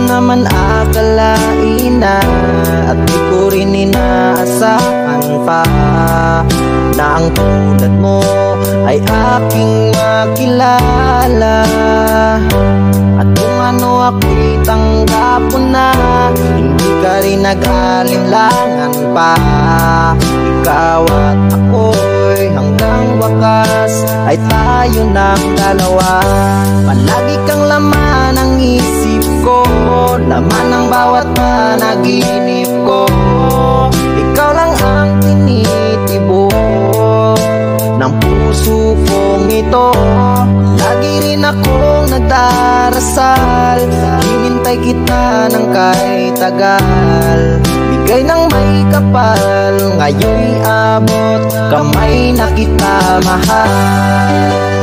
naman akalain na, at di ko rin inaasahan pa, na ang tulad mo ay aking makilala. At kung ano ako'y tanggap mo na, hindi ka rin nag-alinlangan pa. Ikaw at ako'y hanggang wakas ay tayo ng dalawa. Palagi kang laman ng isip ko, laman ng bawat panaginip ko. Ikaw lang ang tinitibok ng puso kong ito. Lagi rin akong nagdarasal, hinintay kita ng kahit tagal. Bigay ng may kapal, ngayon'y abot kamay na kita mahal.